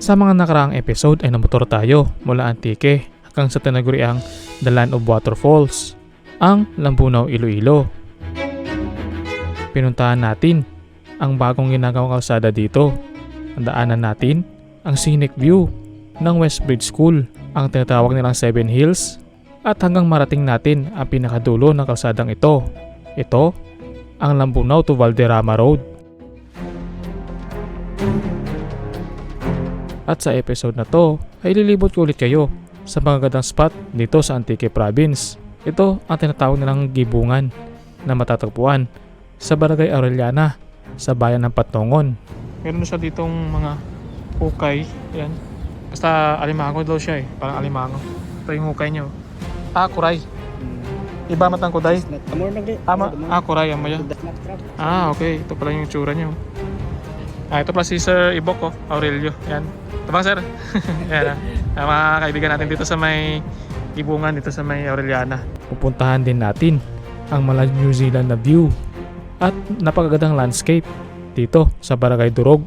Sa mga nakaraang episode ay namotor tayo mula Antique hanggang sa tinaguriang The Land of Waterfalls, ang Lambunaw, Iloilo. Pinuntahan natin ang bagong ginagawang kalsada dito. Ang daanan natin ang scenic view ng Westbridge School, ang tinatawag nilang Seven Hills, at hanggang marating natin ang pinakadulo ng kalsadang ito. Ito ang Lambunaw to Valderrama Road. At sa episode na to ay lilibot ko ulit kayo sa mga gandang spot dito sa Antique Province. Ito ang tinatawag nilang Gibungan na matatagpuan sa Barangay Aureliana sa bayan ng Patungon. Meron na siya ditong mga hukay. Yan. Basta alimango daw siya parang alimango. Ito yung hukay nyo. Kuray. Iba matang kuday. Tama. Kuray ang maya. Okay. Ito pala yung tsura nyo. Ito pala si Sir Ibok, Aurelio. Yan. Ito bang sir? Yan. Mga kaibigan natin dito sa may Gibungan, dito sa may Aureliana. Pupuntahan din natin ang mga New Zealand na view at napakagandang landscape dito sa Barangay Durog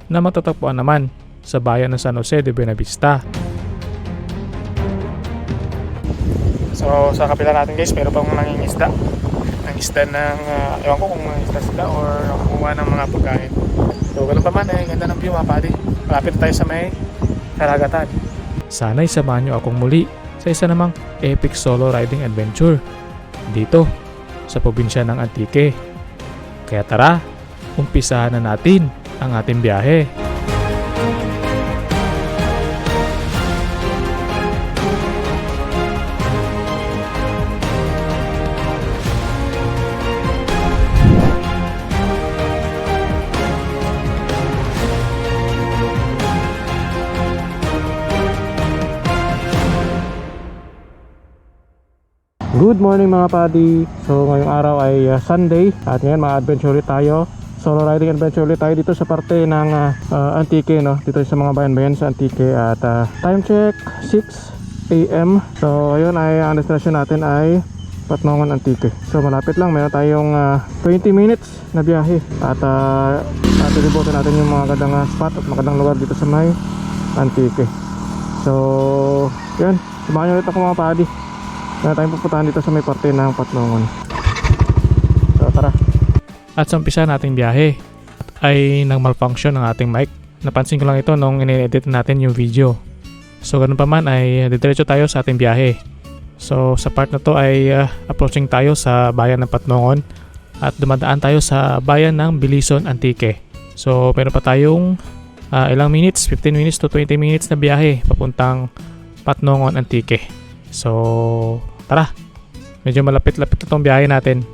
na matatagpuan naman sa bayan ng San Jose de Buenavista. So sa kapila natin guys, meron pang nangingisda. Ang isda ng, ewan ko kung isda sila or kumuha ng mga pagkain. So ganun pa man ganda ng view mga padi. Malapit tayo sa may karagatan. Sana'y samahan nyo akong muli sa isa namang epic solo riding adventure dito sa probinsya ng Antique. Kaya tara, umpisahan na natin ang ating biyahe. Good morning mga padi. So ngayong araw ay Sunday at ngayon ma-adventure ulit tayo. Solo riding adventure ulit tayo dito sa parte ng Antique, no? Dito sa mga bayan-bayan sa Antique at time check 6 AM. So ayun ay ang destination natin ay Patnongon, Antique. So malapit lang, meron tayong 20 minutes na biyahe at tilibutin natin yung mga magandang spot at magandang lugar dito sa may Antique. So yun, samahan nyo ulit ako mga padi na tayong pupuntahan dito sa may parte ng Patnongon. So tara. At sa umpisa nating biyahe ay nang malfunction ang ating mic. Napansin ko lang ito nung in-edit natin yung video. So ganun pa man ay diretso tayo sa ating biyahe. So sa part na to ay approaching tayo sa bayan ng Patnongon at dumadaan tayo sa bayan ng Bilison, Antique. So meron pa tayong ilang minutes, 15 minutes to 20 minutes na biyahe papuntang Patnongon, Antique. So tara, medyo malapit-lapit na itong biyahe natin.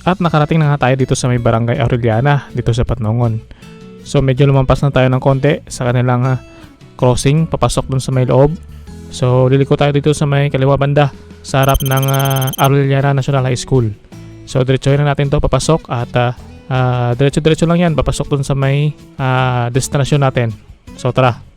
At nakarating na nga tayo dito sa may Barangay Aureliana dito sa Patnongon. So medyo lumampas na tayo ng konti sa kanilang crossing papasok dun sa may loob. So liliko tayo dito sa may kaliwa banda sa harap ng Aureliana National High School. So diretsohin na natin to papasok at diretso-diretso lang yan papasok dun sa may destinasyon natin. So tara.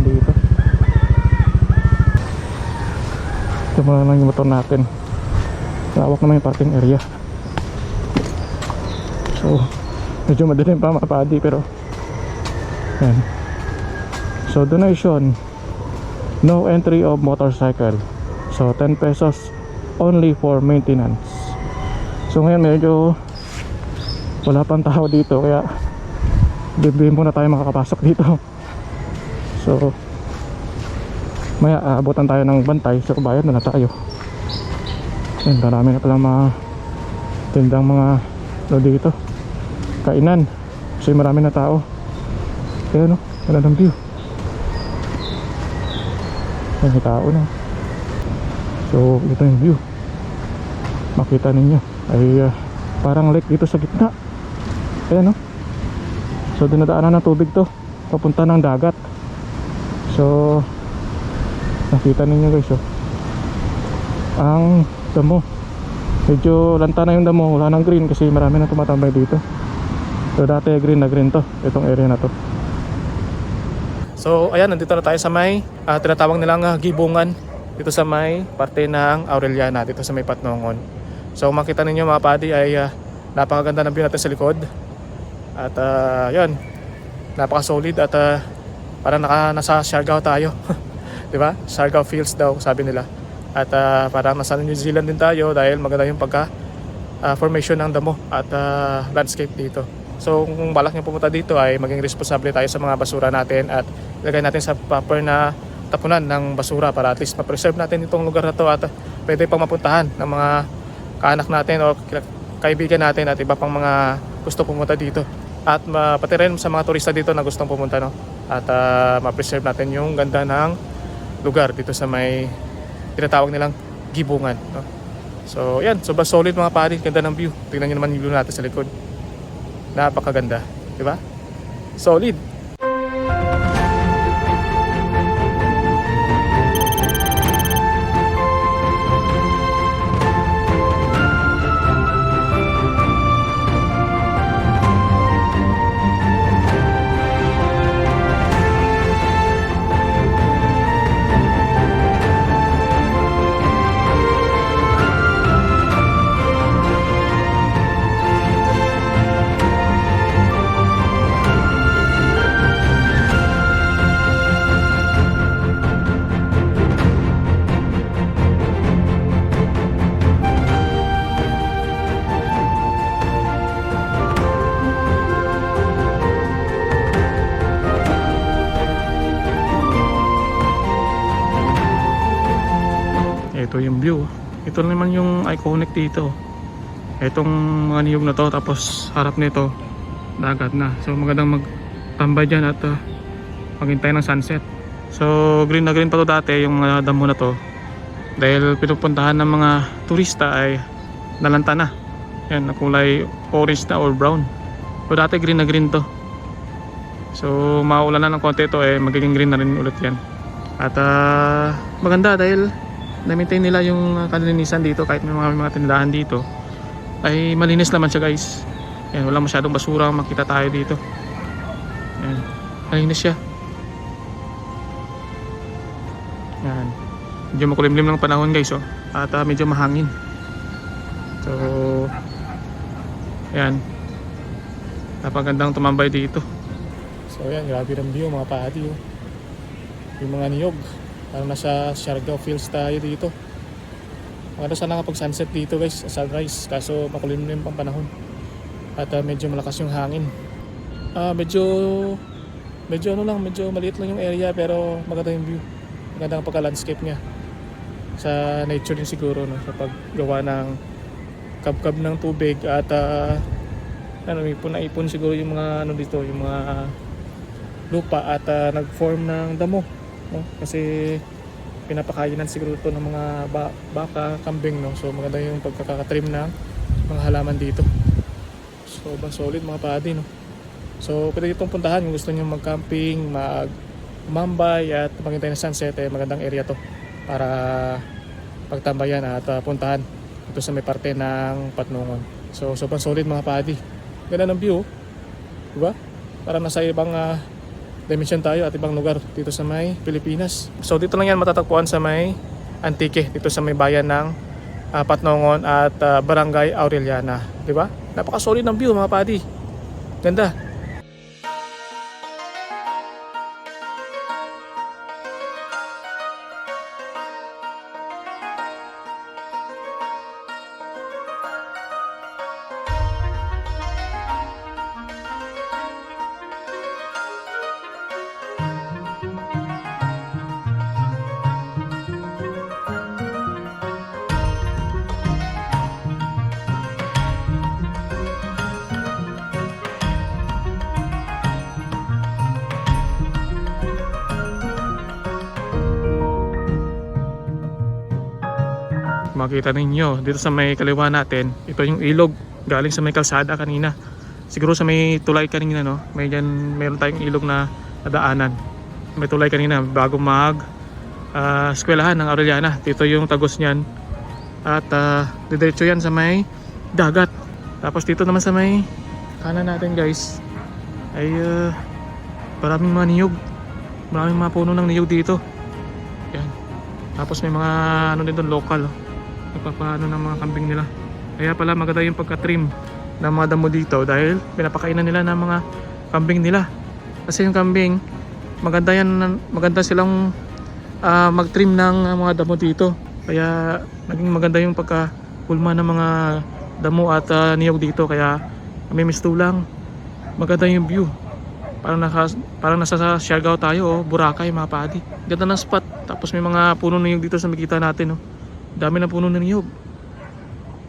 dumaan dito. Ito muna lang yung motor natin. Lawak naman yung parking area. So medyo madilim pa mga padi, pero yan. So donation, no entry of motorcycle. So 10 pesos only for maintenance. So ngayon medyo wala pang tao dito, kaya bibigyan muna tayo makakapasok dito. So maya aabutan tayo ng bantay, so bayad na tayo. Yan, marami na palang mga tindang mga dito, kainan, kasi marami na tao. Kaya no, wala ng view. Yan, may tao na. So ito yung view, makita ninyo ay parang lake dito sa gitna. Ayan no. So dinadaanan ng tubig to papunta ng dagat. So nakita ninyo guys, oh, ang damo. Medyo lanta na yung damo, wala nang green kasi marami na tumatambay dito. So dati green na green to, itong area na to. So ayan, nandito na tayo sa may tinatawag nilang Gibungan, dito sa may parte ng Aureliana, dito sa may Patnongon. So makita ninyo mga padi ay napakaganda ng view natin sa likod. At yun, napaka solid at parang nasa Siargao tayo. Diba? Siargao Fields daw sabi nila. At parang nasa New Zealand din tayo dahil maganda yung pagka formation ng damo at landscape dito. So kung balak nyo pumunta dito ay maging responsable tayo sa mga basura natin at ilagay natin sa proper na tapunan ng basura para at least ma-preserve natin itong lugar na to at pwede pang mapuntahan ng mga kaanak natin o kaibigan natin at iba pang mga gusto pumunta dito. At pati rin sa mga turista dito na gustong pumunta, no? At ma-preserve natin yung ganda ng lugar dito sa may tinatawag nilang Gibungan, no? So yan, sobrang solid mga pari, ganda ng view. Tingnan nyo naman yung view natin sa likod, napakaganda, di ba? Solid. Ito yung view. Ito naman yung iconic dito. Itong mga niyog na to, tapos harap nito dagat na. So magandang magtambay dyan at maghintay ng sunset. So green na green pa to dati yung damo na to, dahil pinupuntahan ng mga turista ay nalanta na. Yan, na kulay orange na or brown. So dati green na green to. So maulan na ng konti ito, magiging green na rin ulit yan. At maganda dahil na-maintain nila yung kalinisan dito. Kahit may mga tindahan dito ay malinis naman siya guys. Yan, wala masyadong basura makita tayo dito. Yan, malinis siya. Yan, medyo makulimlim ng panahon guys, oh. At medyo mahangin. So yan, napagandang tumambay dito. So yan, grabe ng view mga padi, oh. Yung mga niyog, parang nasa Siargao Fields tayo dito. Maganda sana kapag sunset dito guys, sunrise, kaso makulimlim pang panahon. At medyo malakas yung hangin. Medyo ano lang, medyo maliit lang yung area, pero maganda yung view. Maganda ang pagka-landscape niya. Sa nature din siguro, no? Sa paggawa ng kabkab ng tubig at naipon siguro yung mga ano dito, yung mga lupa at nag-form ng damo. No? Kasi pinapakainan siguro ito ng mga baka, kambing, no? So maganda yung pagkakatrim ng mga halaman dito. So solid mga padi, no? So pwede itong puntahan kung gusto niyo mag-camping, mag-mambay at maghintay ng sunset. Magandang area to para pagtambayan at puntahan ito sa may parte ng Patnongon. So sobrang solid mga padi, ganda ng view, diba? Para nasa ibang dimension tayo at ibang lugar dito sa may Pilipinas. So dito lang yan matatagpuan sa may Antique, dito sa may bayan ng Patnongon at Barangay Aureliana, di ba? Napaka-solid ng view mga padi. Ganda. Makita ninyo dito sa may kaliwa natin, ito yung ilog galing sa may kalsada kanina. Siguro sa may tulay kanina, no? Mayroon tayong ilog na nadaanan. May tulay kanina bago mag eskwelahan ng Aureliana. Dito yung tagos niyan. At diretso yan sa may dagat. Tapos dito naman sa may kanan natin guys ay maraming mga niyog. Maraming mga puno ng niyog dito. Yan. Tapos may mga ano din doon local, oh. Nagpapaano ng mga kambing nila. Kaya pala maganda yung pagka-trim ng mga damo dito dahil pinapakainan nila ng mga kambing nila. Kasi yung kambing maganda silang mag-trim ng mga damo dito. Kaya naging maganda yung pagka-pulma ng mga damo at niyog dito. Kaya may mistulang. Maganda yung view. Parang nasa Siargao tayo, oh, Boracay mga padi. Ganda ng spot. Tapos may mga puno ng niyog dito sa makita natin, oh. Dami na puno ng niyog.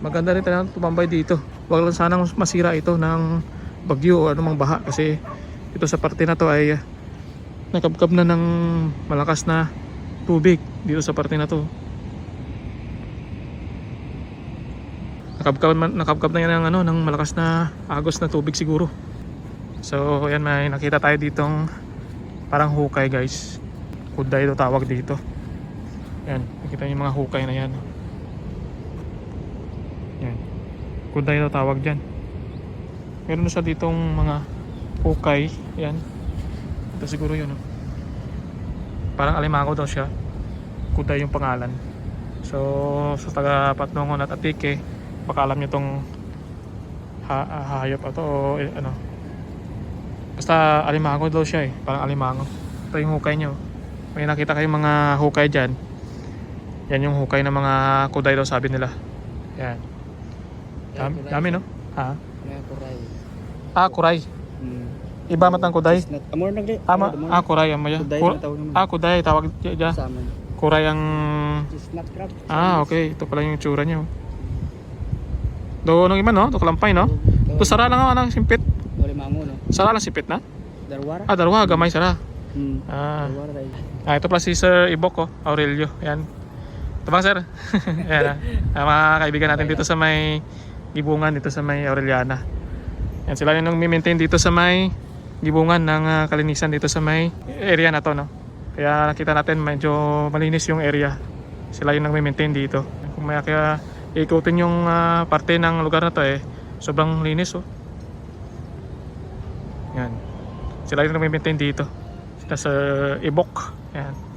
Maganda rin tayo tumambay dito. Huwag lang sanang masira ito ng bagyo o anumang baha. Kasi ito sa parte na to ay nakabkab na ng malakas na tubig dito sa parte na to. Nakabkab na yan ng malakas na agos na tubig siguro. So ayan, may nakita tayo ditong parang hukay guys. Kuday ito tawag dito. Yan, nakita niyo yung mga hukay na yan. Yan. Kuday ito tawag dyan. Meron na siya ditong mga hukay. Yan. Ito siguro yun. Oh. Parang alimango daw siya. Kuday yung pangalan. So sa taga Patnongon at Antique, baka alam nyo itong hayop ito o ano. Basta alimango daw siya eh. Parang alimango. Ito yung hukay nyo. May nakita kayong mga hukay dyan. Yan yung hukay ng mga kuday daw sabi nila. Yan. Dami no? Ha? Kuray. Kuray. Iba matang kuday? Amor nagdi. Kuray ang maya. Kuday tawag dyan. Kuray ang okay. Ito pala yung tsura niya. Do nung iba no? Do kalampay no? Do sara lang ang simpit. Limango no. Sara lang simpit na? Darwara. Darwa gamay sara. Darwara. Ito pala si Sir Ibok, Aurelio. Yan. Ito bang sir? Yan, mga kaibigan natin dito sa may Gibungan, dito sa may Aureliana. Yan, sila yung nag-maintain dito sa may Gibungan ng kalinisan dito sa may area na to, no? Kaya nakita natin medyo malinis yung area. Sila yung nag-maintain dito. Kung may kaya ikutin yung parte ng lugar na to sobrang linis, oh. Yan. Sila yung nag-maintain dito. Sila sa Ibok. Yan.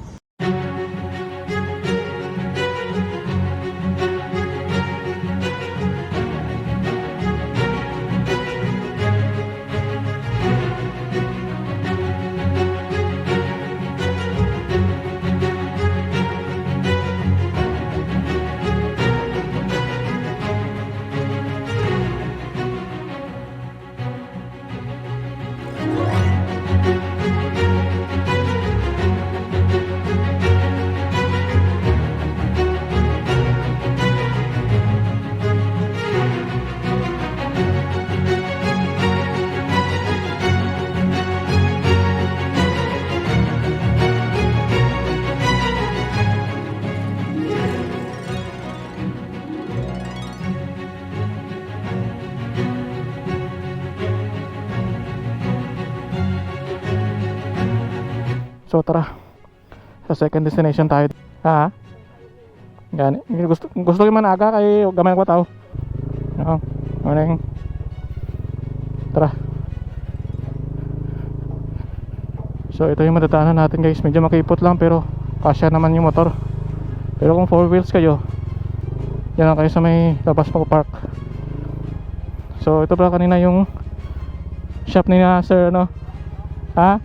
So tara, sa second destination tayo. Ha? Gani. Gusto ko man aga kay gamay ko tao. Oo. So ito yung madadaanan natin guys. Medyo makipot lang pero kasya naman yung motor. Pero kung 4 wheels kayo, yan lang kayo sa may labas mag-park. So ito pala kanina yung shop ni Sir ano. Ha?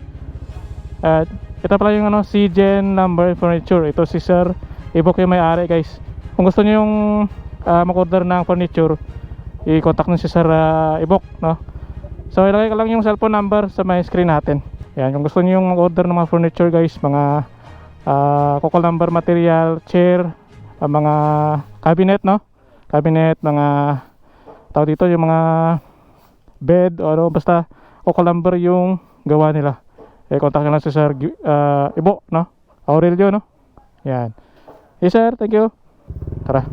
At ito pala yung ano, CGen Lumber Furniture. Ito si Sir Ibok yung may-ari guys. Kung gusto niyo yung mag-order ng furniture, i-contact nyo si Sir Ibok, no? So ilagay ko lang yung cellphone number sa may screen natin. Yan, kung gusto niyo yung mag-order ng mga furniture guys, mga coco lumber material, chair, mga cabinet, no? Cabinet, mga tawag dito, yung mga bed o ano, basta coco lumber yung gawa nila. Contact nyo lang si Sir Ibo, no? Aurelio, no? Yan. Yes sir, thank you. Tara.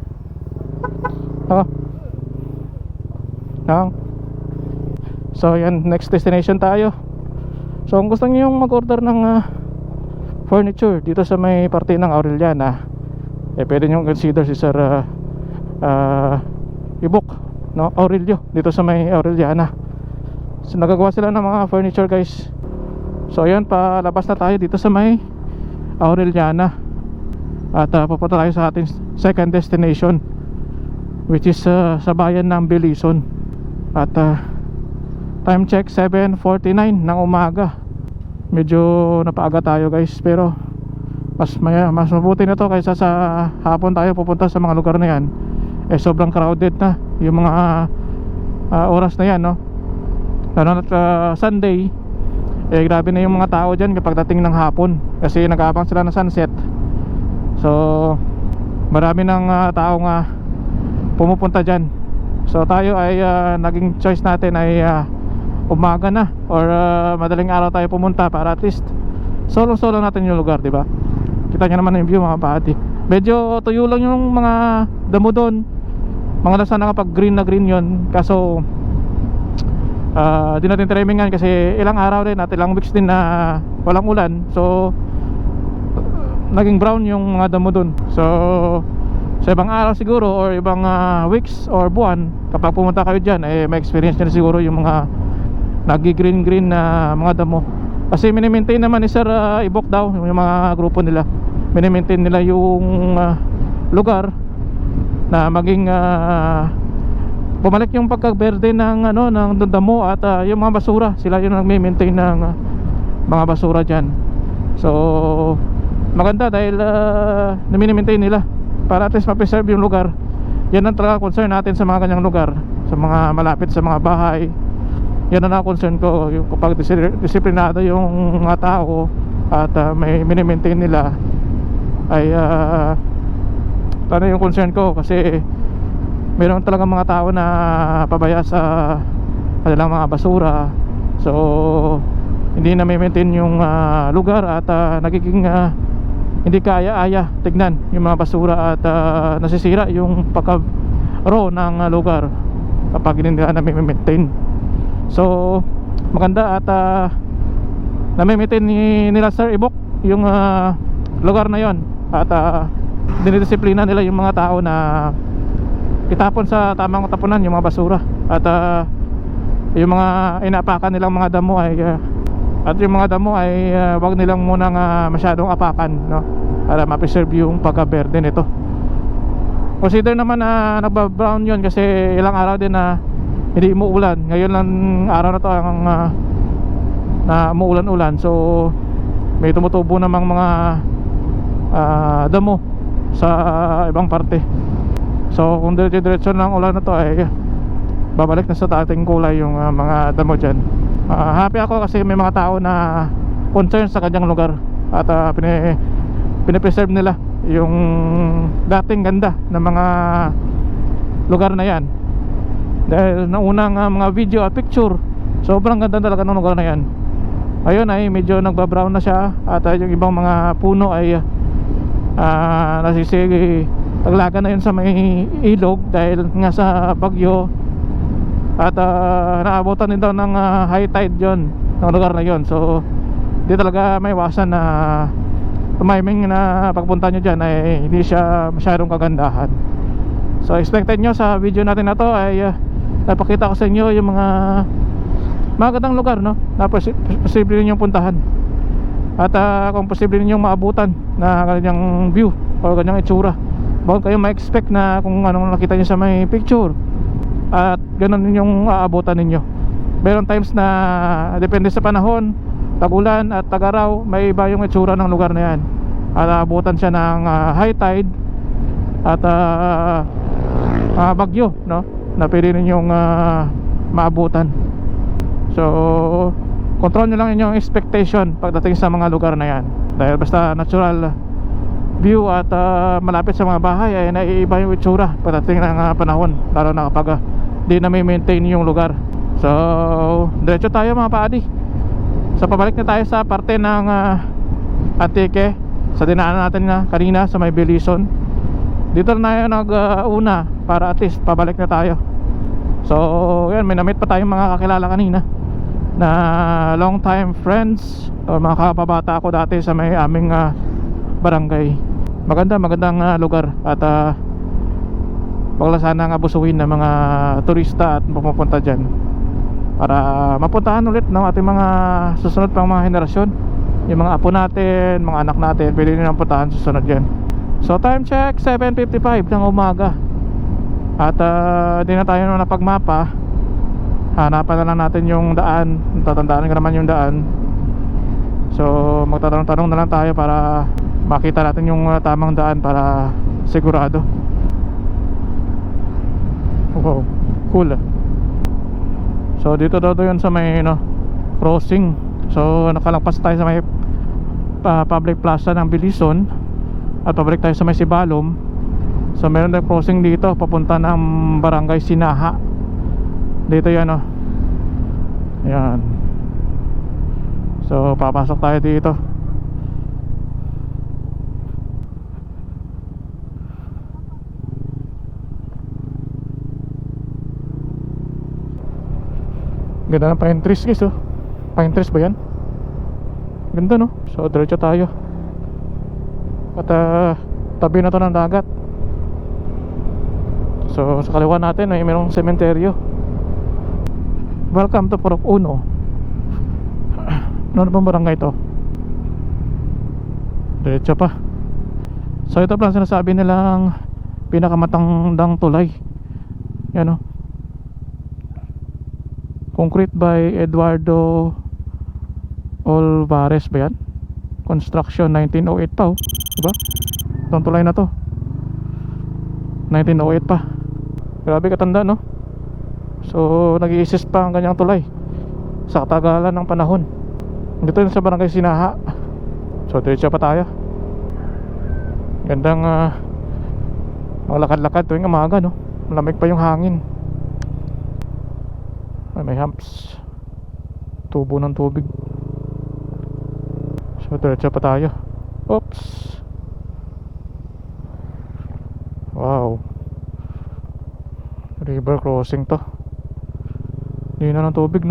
Ako. So yan, next destination tayo. So kung gusto niyo yung mag-order ng furniture dito sa may parte ng Aureliana, pwede nyo consider si Sir Ibok, no? Aurelio, dito sa may Aureliana. So nagagawa sila ng mga furniture guys. So ayan, palabas na tayo dito sa may Aureliana. At pupunta tayo sa ating second destination, which is sa bayan ng Belison. At time check 7:49 ng umaga. Medyo napaaga tayo guys, pero mas mabuti na to kaysa sa hapon tayo pupunta sa mga lugar na yan. Sobrang crowded na yung mga oras na yan, no? Lalo na Sunday, grabe na yung mga tao dyan kapag dating ng hapon, kasi nag-aabang sila ng sunset. So marami ng tao nga pumupunta dyan. So tayo ay naging choice natin ay umaga na or madaling araw tayo pumunta para at least solo natin yung lugar, diba? Kita nyo naman yung view mga pati. Medyo tuyo lang yung mga damo doon. Mga nasa na kapag green na green yon. Kaso di natin trimingan kasi ilang araw din at ilang weeks din na walang ulan. So naging brown yung mga damo dun. So sa ibang araw siguro or ibang weeks or buwan, kapag pumunta kayo dyan, may experience nyo na siguro yung mga nagi-green na mga damo. Kasi mini-maintain naman ni Sir Ibok daw, yung mga grupo nila, mini-maintain nila yung lugar na maging bumalik yung pagkaberde ng ng damo. At yung mga basura, sila yung nagme-maintain ng mga basura dyan. So maganda dahil na-maintain nila para at least ma-preserve yung lugar. Yan ang talaga concern natin sa mga kanyang lugar, sa mga malapit sa mga bahay. Yan ang concern ko, yung kapag disiplinado yung mga tao at may mini-maintain nila, ay ano yung concern ko. Kasi meron talaga mga tao na pabaya sa kanilang mga basura. So hindi na may maintain yung lugar at nagiging hindi kaya-aya tignan yung mga basura at nasisira yung pagka-row ng lugar kapag hindi na may-maintain. So maganda at na-maintain nila Sir Ibok yung lugar na yon. At dinidisiplina nila yung mga tao na itapon sa tamang tapunan yung mga basura. At yung mga inaapakan nilang mga damo ay wag nilang munang masyadong apakan, no? Para ma-preserve yung pagka-berde nito. Consider naman na nagba-brown yun kasi ilang araw din na hindi umuulan. Ngayon lang araw na to ang na umuulan-ulan. So may tumutubo namang mga damo sa ibang parte. So kung diretso ng ulan na to ay babalik na sa dating kulay yung mga damo dyan. Happy ako kasi may mga tao na concern sa kanyang lugar at pinipreserve nila yung dating ganda ng mga lugar na yan. Dahil naunang mga video at picture, sobrang ganda talaga ng lugar na yan. Ayun ay medyo nagbabrown na siya at yung ibang mga puno ay taglagan na yun sa may ilog dahil nga sa bagyo. At naabutan din daw ng high tide yon ng lugar na yon. So hindi talaga may iwasan na timing na pagpunta nyo dyan ay hindi siya masyadong kagandahan. So expected nyo sa video natin na to ay napakita ko sa inyo yung mga magandang lugar, no, na posible nyo puntahan. At kung posible ninyong maabutan na ganyang view o ganyang itsura, bawal kayo ma-expect na kung anong nakita nyo sa may picture at ganun yung aabutan ninyo. Meron times na depende sa panahon, tag-ulan at tag-araw, may iba yung itsura ng lugar na yan. At aabutan siya ng high tide at bagyo, no, na pwede ninyong maabutan. So control nyo lang inyong expectation pagdating sa mga lugar na yan, dahil basta natural view at malapit sa mga bahay ay naiiba yung itsura pagdating ng panahon, lalo na kapag di na may maintain yung lugar. So diretso tayo mga paadi. So pabalik na tayo sa parte ng Antique, sa dinaanan natin na kanina sa may Bellison. Dito na tayo nag-una para at least pabalik na tayo. So yan, may namit pa tayong mga kakilala kanina na long time friends o mga kababata ko dati sa may aming barangay. Magandang lugar at wag lang sana nga abusuhin ng mga turista at pumupunta dyan, para mapuntahan ulit ng ating mga susunod pang mga henerasyon. Yung mga apo natin, mga anak natin, pwede nyo puntahan susunod dyan. So time check, 7:55 ng umaga. At di na tayo napagmapa. Hanapan na lang natin yung daan. Tatandaan ko naman yung daan. So magtatanong-tanong na lang tayo para makita natin yung tamang daan, para sigurado. Wow, cool. So dito daw yun sa may crossing. So nakalagpas tayo sa may public plaza ng Bellison at pabalik tayo sa may Sibalom. So meron tayong crossing dito papunta ng barangay Sinaha. Dito yan Ayan. So papasok tayo dito. Ganda ng pine trees guys Pine trees ba yan? Ganda no? So diretso tayo. At tabi na to ng dagat. So sa kaliwa natin ay mayroong sementeryo. Welcome to Purok Uno. Ano bang barangay ito? Diretso pa. So ito pala sinasabi nilang pinakamatandang tulay. Yan Concrete by Eduardo Olvares ba yan? Construction 1908 pa diba? Itong tulay na to 1908 pa. Grabe katanda So nag-i-exist pa ang kanyang tulay sa katagalan ng panahon. Dito yun sa barangay Sinaha. So diretso pa tayo. Gandang maglakad-lakad tuwing umaga Malamig pa yung hangin. Ay, may humps. Tubo ng tubig. So diretso pa tayo. Oops. Wow. River crossing to. Hindi na ng tubig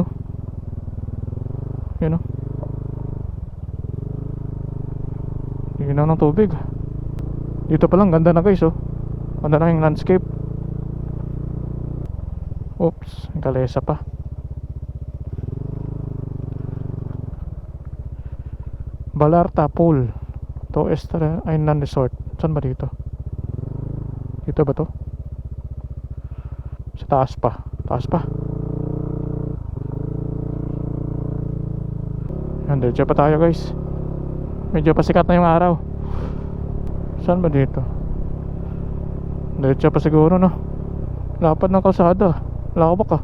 Yan Hindi na ng tubig. Dito pa lang ganda na guys Ganda na yung landscape. Oops, ang kalesa pa. Balarta Pool to Estra Island Resort. Saan ba dito? Dito ba to? Sa taas pa. Taas pa. Yan, diretso pa tayo guys. Medyo pasikat na yung araw. Saan ba dito? Diretso pa siguro Lapad ng kalsada. Lawak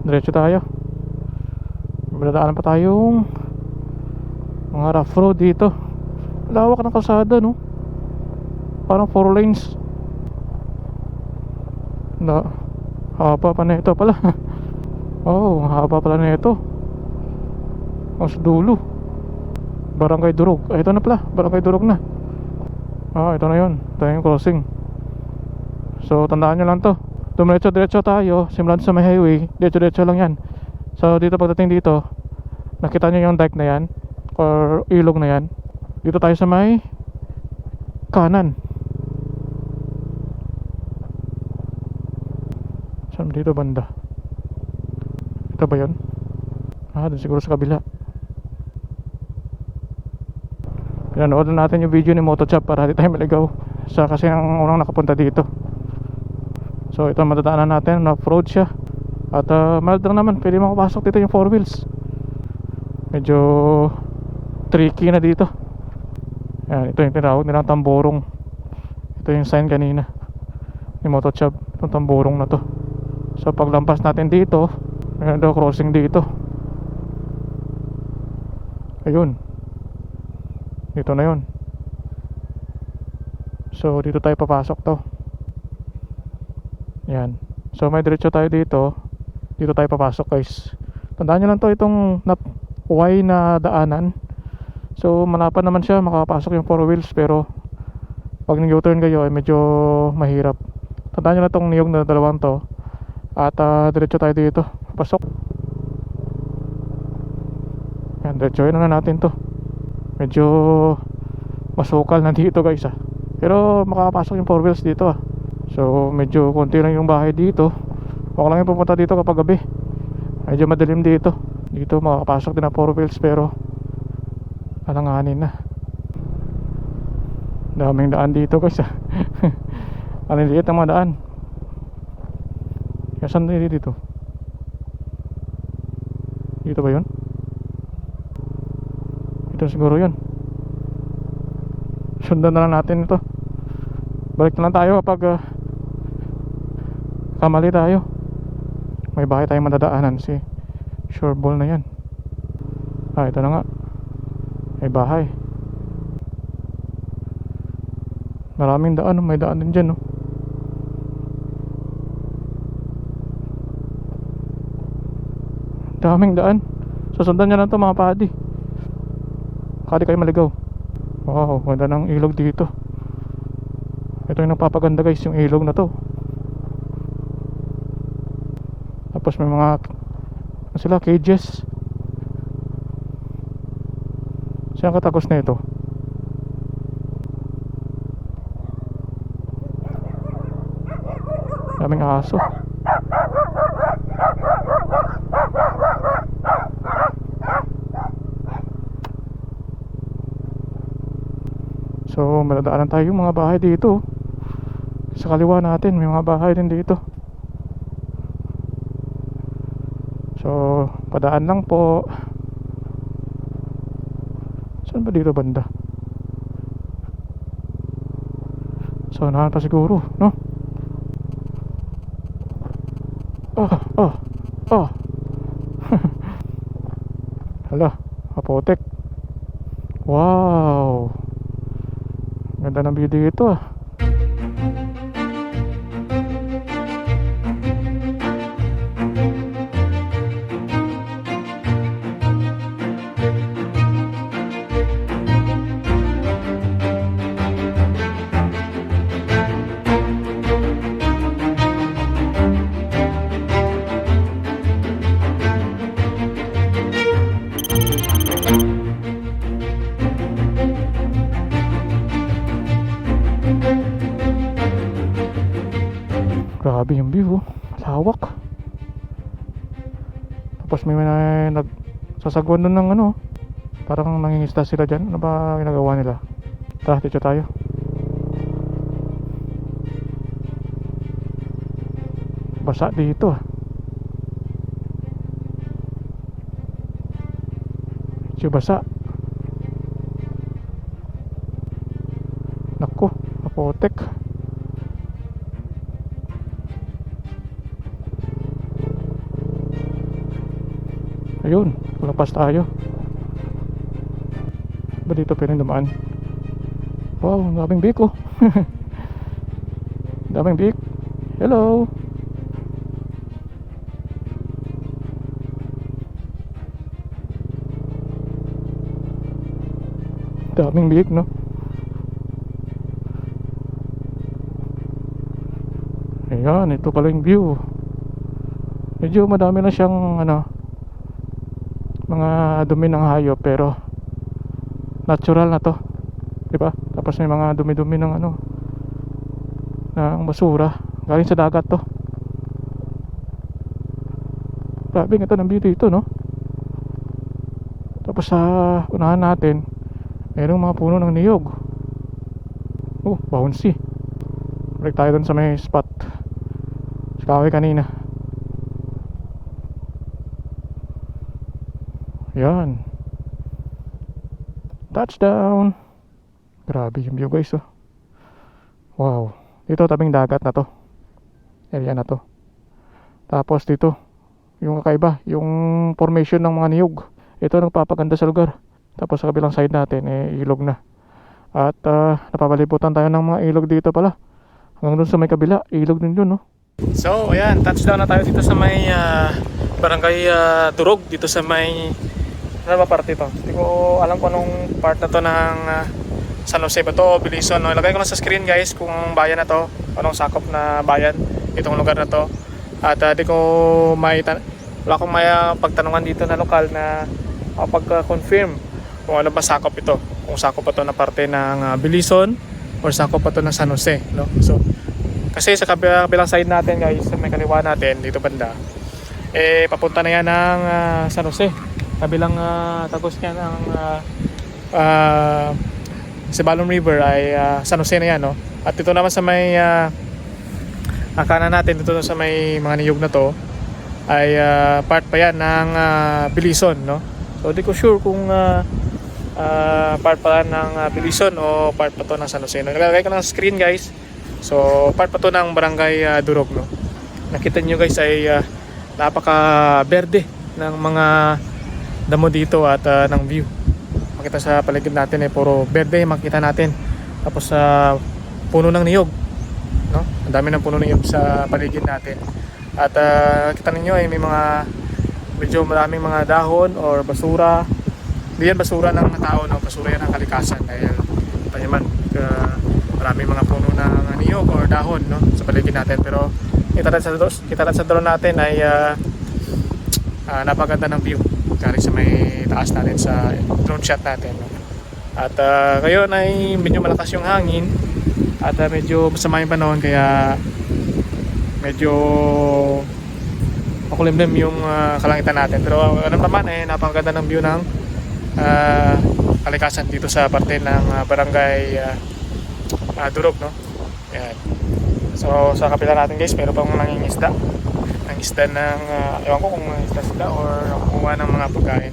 Diretso tayo. Madadaanan pa tayong mga rough road dito. Lawak ng kalsada Parang 4 lanes. Haba pa na ito pala. Oh, haba pala na ito. Mas dulo. Barangay Durog. Ito na pala, Barangay Durog na. Ito na yun. Ito yung crossing. So tandaan nyo lang to. Dumiretso-diretso tayo. Simulan sa may highway. Diretso-diretso lang yan. So dito pagdating dito, nakita nyo yung dike na yan or ilog na yan. Dito tayo sa may kanan. Saan dito banda? Ito ba yun? Doon siguro sa kabila. pinanood na natin yung video ni Motochap para di tayo maligaw. Siya kasi ang unang nakapunta dito. So ito madadaanan natin, off-road siya. At mild lang naman, pwede makapasok dito yung 4 wheels. Medyo tricky na dito. Yan, ito yung tinawag nilang tamborong. Ito yung sign kanina ni Motochap, itong tamborong na to. So paglampas natin dito, mayroon daw crossing dito. Ayun, dito na yun. So dito tayo papasok to. Yan. So may diretso tayo dito. Dito tayo papasok guys. Tandaan nyo lang to, itong Y na daanan. So malapan naman siya, makapasok yung 4 wheels. Pero pag nag-U-turn kayo ay medyo mahirap. Tandaan nyo lang itong niyog na dalawang to. At diretso tayo dito, pasok. Yan, diretso yun na natin to. Medyo masukal na dito guys pero makakapasok yung 4 wheels dito So medyo konti lang yung bahay dito. Huwag lang yung pupunta dito kapag gabi, medyo madilim dito. Dito makakapasok din ang 4 wheels pero alanganin na. Daming daan dito guys ang liit ng mga daan. Saan dito? Dito ba yun? Ito siguro yun. Sundan na lang natin ito. Balik na lang tayo kapag kamali tayo. May bahay tayong madadaanan. Si sure ball na yan. Ito na nga. May bahay. Maraming daan. May daan din dyan daming daan. Susundan nyo lang ito mga padi. Kadi kayo maligaw. Wow, ganda ng ilog dito. Ito yung nagpapaganda guys, yung ilog na to. Tapos may mga sila cages. Saan katagos na ito? Daming aso. So madadaanan tayo yung mga bahay dito. Sa kaliwa natin may mga bahay din dito. So padaan lang po. Saan ba dito banda? So nahan pa siguro, no? Hala, apotek. Wow, ganda ng video ito Grabe yung view, lawak. Tapos may nagsasagwan doon ng parang nangingisda sila dyan. Ano ba ginagawa nila? Tara, dito tayo. Basa dito medyo basa. Naku, apotek. Ayun, lapas tayo. Ba dito pwedeng dumaan? Wow, daming biko. Daming bik. Hello. Daming bik, no? Ayan, ito pala yung view. Medyo madami na siyang mga dumi ng hayop pero natural na to, di ba? Tapos may mga dumi-dumi ng ng basura galing sa dagat to. Grabe nga ito ng beauty ito, no? Tapos sa unahan natin Merong mga puno ng niyog. Oh, bouncy. Balik tayo dun sa may spot sa kahoy kanina. Yan. Touchdown. Grabe yung view guys oh. Wow. Dito tabing dagat na to. Area na to. Tapos dito yung kakaiba, yung formation ng mga niyog. Ito nagpapaganda sa lugar. Tapos sa kabilang side natin ilog na. At napapalibutan tayo ng mga ilog dito pala. Hanggang dun sa may kabila, ilog din dun no. So ayan, touchdown na tayo dito sa may barangay Durog. Dito sa may ano ba parte ito? Hindi ko alam kung anong part na to ng San Jose ba to, Bilisan no? Ilagay ko lang sa screen guys kung bayan na to, anong sakop na bayan itong lugar na to. At di ko wala akong may pagtanungan dito na lokal na pag-confirm kung ano ba sakop ito, kung sakop pa to na parte ng Bilisan or sakop pa to ng San Jose no? So kasi sa kabilang side natin guys, sa may kaliwa natin dito banda papunta na yan ng San Jose, kabilang tagos niya ng Sibalom River ay San Jose na yan no? At dito naman sa may kanan natin, dito sa may mga niyog na to ay part pa yan ng Bilisan no? So di ko sure kung part pa ng Bilisan o part pa to ng San Jose no? Naglalagay ko ng screen guys. So part pa to ng barangay Durog no? Nakita nyo guys ay napaka berde ng mga damo dito at ng view. Makita sa paligid natin puro berde makita natin. Tapos puno ng niyog no? Ang dami ng puno ng niyog sa paligid natin. At kita ninyo ay may mga medyo maraming mga dahon or basura. Hindi yan basura ng tao no? Basura yan ng kalikasan dahil naman maraming mga puno ng niyog or dahon no? Sa paligid natin. Pero kita rin sa drone natin ay napaganda ng view galing sa may taas natin sa drone shot natin no? At ngayon ay medyo malakas yung hangin at medyo masama yung panahon kaya medyo makulimlim yung kalangitan natin. Pero ano naman napakaganda ng view ng kalikasan dito sa parte ng barangay Durog no? Ayan. So sa kapila natin guys, meron pang nangingisda ng isda ng ewan ko kung isda sila or kumuha ng mga pagkain.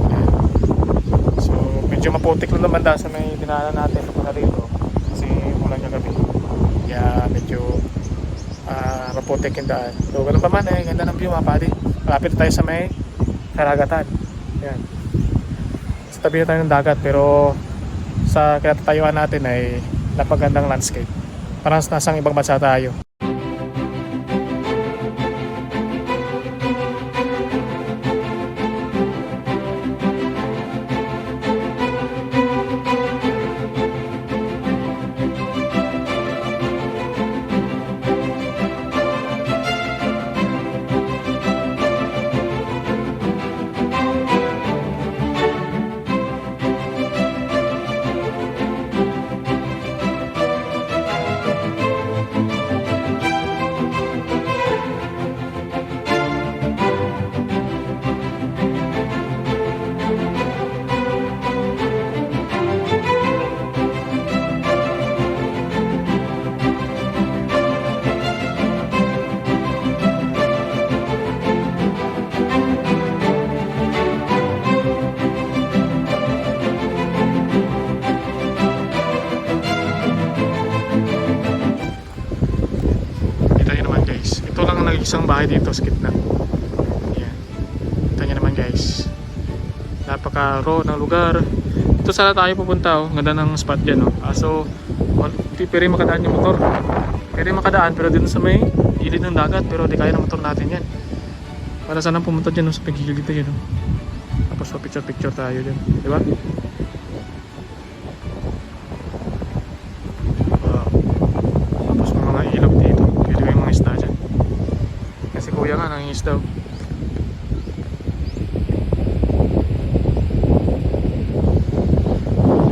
Ayan. So medyo maputik lang naman sa may dinaanan natin papunta dito kasi mula kagabi kaya medyo maputik yung daan. So ganun pa man ganda ng view mga padi. Malapit tayo sa may karagatan. Ayan. Sa tabi na tayo ng dagat pero sa kinatatayuan natin ay napagandang landscape. Parang nasang ibang bansa tayo. Isang bahay dito sa gitna. Ayan. Ito nyo naman guys. Napaka-raw ng lugar. Ito sana tayo pupunta oh. Ganda ng spot dyan oh. So, pwede makadaan yung motor. Pwede makadaan pero dito sa may gilid ng dagat. Pero di kaya ng motor natin yan. Para sana pumunta dyan oh, sa pagigilid dito yun oh. Tapos picture tayo dyan. Diba? Wow. Tapos mga ilog dito. Pwede yung mga isda dyan. Si kuya nga nangingis daw.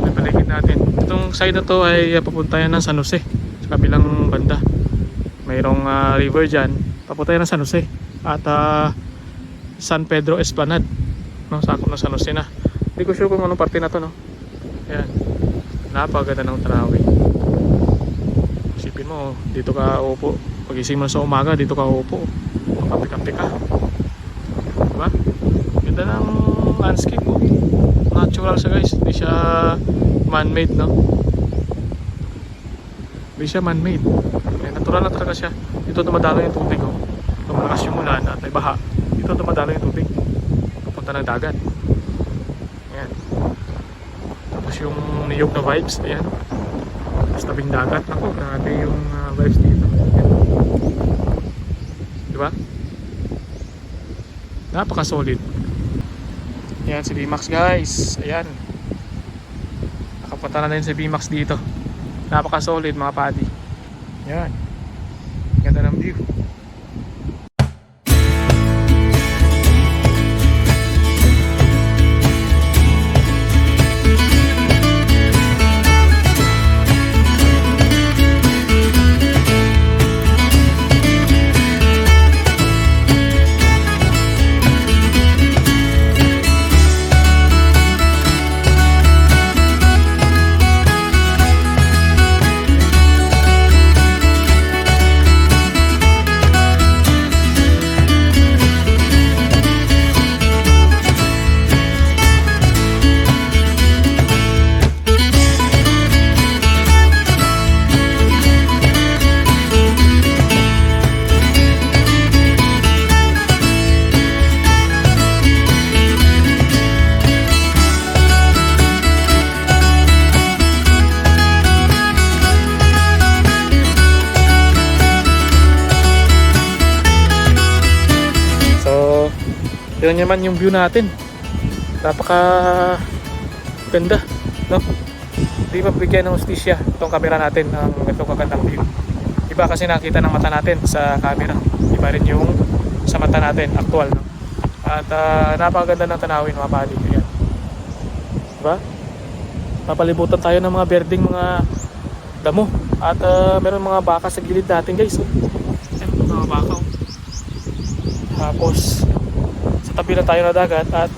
Napaligid natin. Itong side na to ay papunta yan ng San Jose. Sa kabilang banda. Mayroong river dyan. Papunta yan ng San Jose. At San Pedro Esplanade. No, sakop ng San Jose na. Hindi ko sure kung anong parte na to no. Ayan. Napaganda ng tanawin. Isipin mo, dito ka upo. Pagising mo sa umaga, dito ka upo. Kape-kape ka. Diba? Ganda ng landscape mo. Natural siya guys. Hindi siya man-made, no? Hindi siya man-made. Natural na talaga siya. Dito dumadalo yung tubig, oh. Kung malakas yung ulan at may baha, dito dumadalo yung tubig papunta ng dagat. Ayan. Tapos yung niyog na vibes, ayan. Tapos tabing dagat. Ako, grabe yung vibes dito. Ayan. Diba? Napaka solid. Ayan si VMAX guys. Ayan. Nakapunta na din si VMAX dito. Napaka solid mga padi. Ayan. Ganda ng view. Tignan nyo naman yung view natin. Napaka ganda, no? Hindi ba bigyan ng hustisya itong camera natin ng itong kagandang view. Iba kasi nakita ng mata natin sa camera. Iba rin yung sa mata natin, actual, no? At napakaganda ng tanawin mga padi. Ayan. Diba? Papalibutan tayo ng mga berdeng mga damo. At meron mga baka sa gilid natin guys. Oh. Ayan, mga baka. Oh. Tapos sa tabi na tayo na dagat at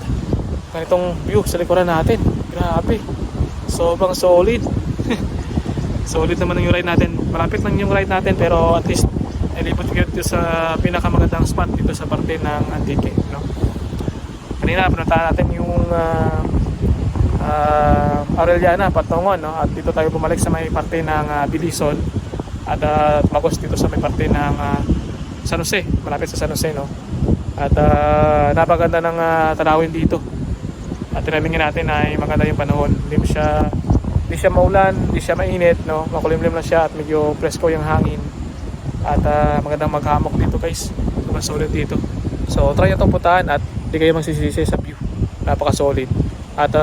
ganitong view sa likuran natin. Grabe, sobrang solid. Solid naman yung ride natin. Malapit lang yung ride natin pero at least ilipot ko dito sa pinakamagandang spot dito sa parte ng Antique, no? Kanina pinuntahan natin yung Aureliana, Patungon, no? At dito tayo bumalik sa may parte ng Bilison at magos dito sa may parte ng San Jose, malapit sa San Jose, no? At napaganda ng tanawin dito. At tinamingin natin ay maganda yung panahon. Hindi siya maulan, hindi siya mainit, no? Makulimlim lang siya at medyo presko yung hangin. At magandang maghamok dito guys. Sobrang solid dito. So try nyo itong puntahan at hindi kayo magsisisi sa view. Napaka solid. At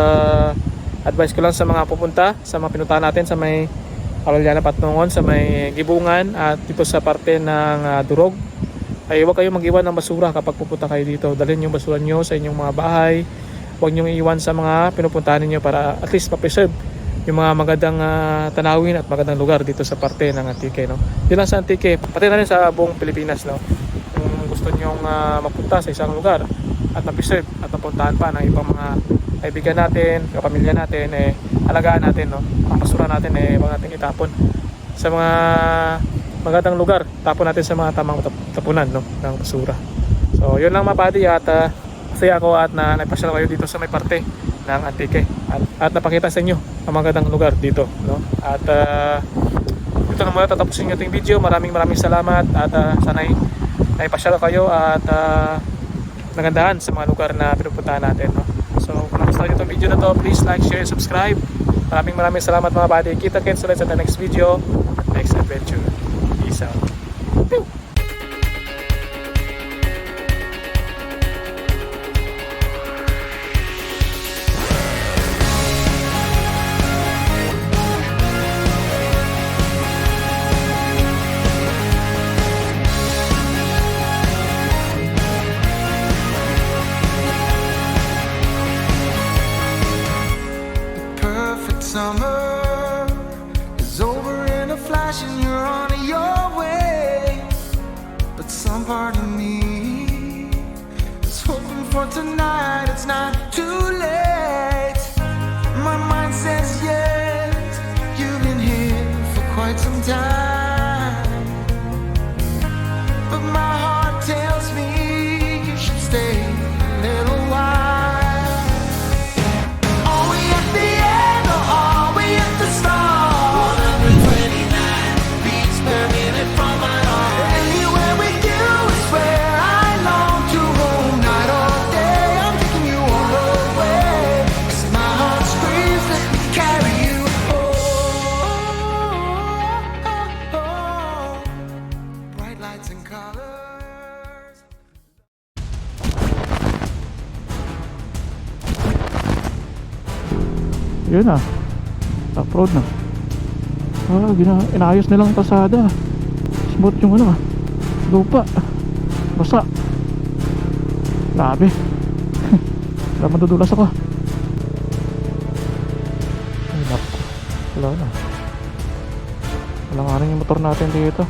advice ko lang sa mga pupunta, sa mga pinuntahan natin sa may Aureliana, Patungon, sa may Gibungan at dito sa parte ng Durog, ay huwag kayong mag-iwan ng basura kapag pupunta kayo dito. Dalhin yung basura nyo sa inyong mga bahay. Huwag nyo iiwan sa mga pinupuntahan niyo para at least ma-preserve yung mga magandang tanawin at magandang lugar dito sa parte ng Antique, no? Hindi lang sa Antique, pati na rin sa buong Pilipinas, no? Kung gusto nyo mapunta sa isang lugar at ma-preserve at mapuntahan pa ng ibang mga kaibigan natin, kapamilya natin, alagaan natin, no? Ang basura natin, huwag natin itapon sa mga magandang lugar. Tapon natin sa mga tamang tapunan, no, ng basura. So yun lang mga padi at masaya ako at napasyal kayo dito sa may parte ng Antique at napakita sa inyo ang magandang lugar dito, no? At dito na muna tatapusin yung ating video. Maraming salamat at sana'y naipasyal kayo at nagandahan sa mga lugar na pinupuntahan natin, no? So kung nagustuhan nyo itong video na to, please like, share, subscribe. Maraming salamat mga padi. Kita-kits ulit sa next video, next adventure. Peace out. Pew! Summer is over in a flash and you're on your way. But some part of me is hoping for tonight. It's not too late. My mind says quite some time. But my heart tells me you should stay a little while. Are we at the end or are we at the start? 129 beats per minute from my heart. Anywhere with you is where I long to roam. Night or day, I'm taking you all away. 'Cause my heart screams, let me carry you. Bright lights and colors. Yun na. Off-road na. Inayos nilang kasada. Smooth yung ano, lupa. Basa. Grabe. Wala madudulas ako. Ay, naku. Wala na. Walang aning yung motor natin dito.